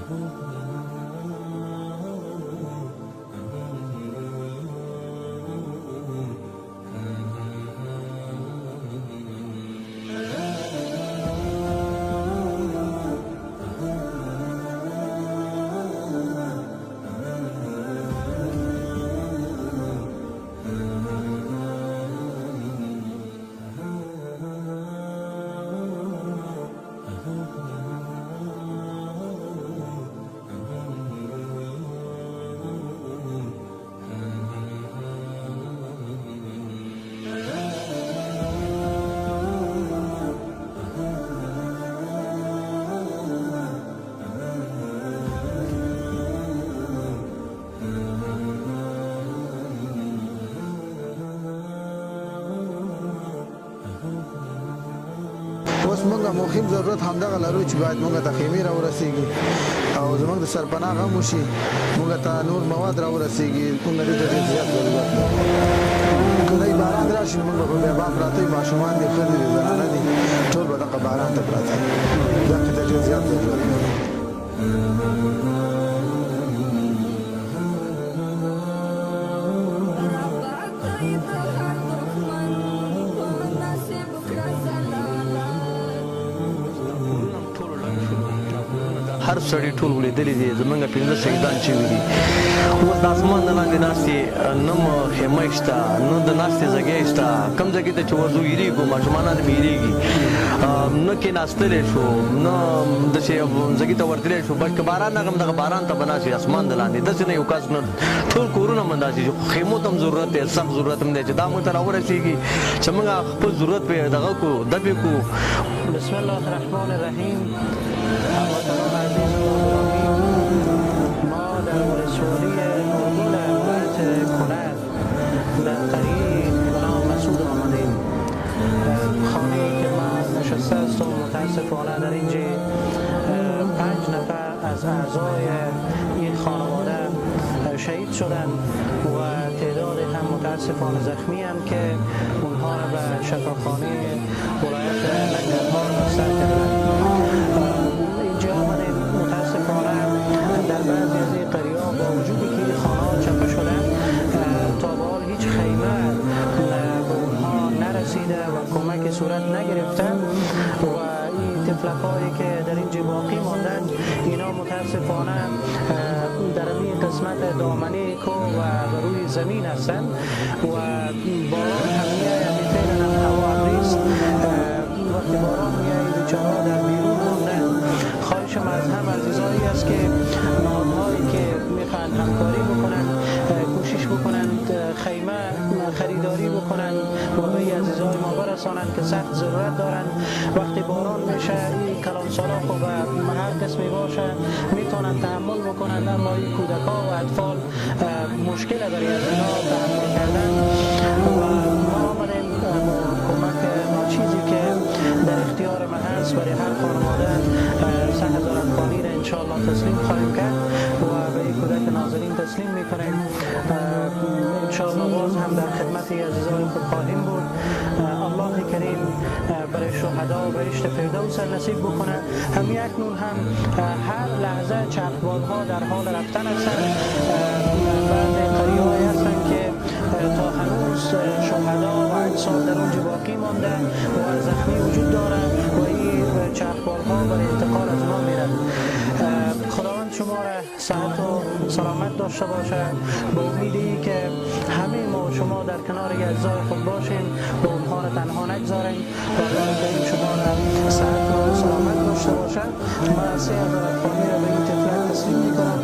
اوس موږ مهم ضرورت همدغه لرو چې باید موږ ته خیمې راورسیږي او زموږ د سرپناه غم وشي، موږ ته نور مواد راورسیږي. موږ ډېر زیات ضرورت لرو. که دی باران راشي نو موږ به په بیابان پراته وي، ماشومان دي، ښځې دي، زنانه دي، ټول به دغه باران ته پراته وي. دغه ته ډېر زیات ضرورت لرو. هر سړی ټول ولیدلی دی زمونږ 15 شهیدان شوي دي. اوس د اسمان د لاندې ناستې نه خیمه شته، نه د ناستې ځای شته. کوم ځای ته چې ورځو یېرېږو، ماشومانان مې یېرېږي، نه کېناستلی شو، نه داسې ځای ته ورتلی شو. بلکې باران هغه دغه باران ته به ناست وي اسمان د لاندې، داسې نه یو کس نه، ټول کورونه به داسې چې خیمو ته هم ضرورت دی، سخت ضرورت هم دی چې دا موږ ته راورسېږي چې موږ خپل ضرورت پرې دغه کړو، دفع کړو. بسم الله الرحمن الرحیم. هموطنان عزیز و گرامی، ما در ولسوالی نورگل امارت کنر در قریه بنا مسعود آمدیم. خانه‌ای که من نشسته است و متاسفانه در اینجا 5 نفر از اعضای این خانواده شهید شدند و تعداد هم متاسفانه زخمی هم که اونها را به شفاخانه ولایت ننگرهار بستر کردند. اینجا آمدیم متاسفانه در بعضی از این قریه‌ها با وجودی که این خانه‌ها چپه شده تا به حال هیچ خیمه به اونها نرسیده و کمک صورت نگرفته و این طفلک‌هایی که در اینجا باقی ماندند اینا متاسفانه در این قسمت دامنه کوه و روی زمین هستند و باران هم می‌آید، فعلا هم هوا ابریست. وقتی باران می‌آید بیچاره‌ها در بیرون موندند. خواهشم از هم عزیزایی است که نهادهایی که میخوان همکاری بکنند کوشش بکنند خیمه خریداری بکنند و به عزیزای ما برسانند که سخت ضرورت دارند. وقتی باران میشه این کلان سالاخ و هر قسمی باشه میتونند تحمل بکنند، اما این کودک‌ها و اطفال مشکل برای از اینا تحمل کردن. و ما آمدیم کمک ناچیزی که در اختیار من هست برای هر خانواده 3000 افغانی را انشاءالله تسلیم خواهیم کرد و به این کودک ناظرین تسلیم میکنیم. انشاءالله باز هم در خدمت عزیزان خود خواهیم بود. الله کریم برای شهدا و بهشت فردوس نصیب بکنه. همین اکنون هم هر لحظه چرخبالها در حال رفتن هستند. بعد قریه‌هایی هستند که تا هنوز شهدا و اجساد در اونجا باقی مانده و زخمی وجود داره و این چرخبالها برای انتقال از ما میرن. خداوند شما را صحت و سلامت داشته باشه. با امیدی که همه ما و شما در کنار اجزای خود باشیم و اونها را تنها نگذاریم. خداوند کریم شما را صحت و سلامت داشته باشه. من 3000 افغانی را به این طفلک تسلیم میکنم.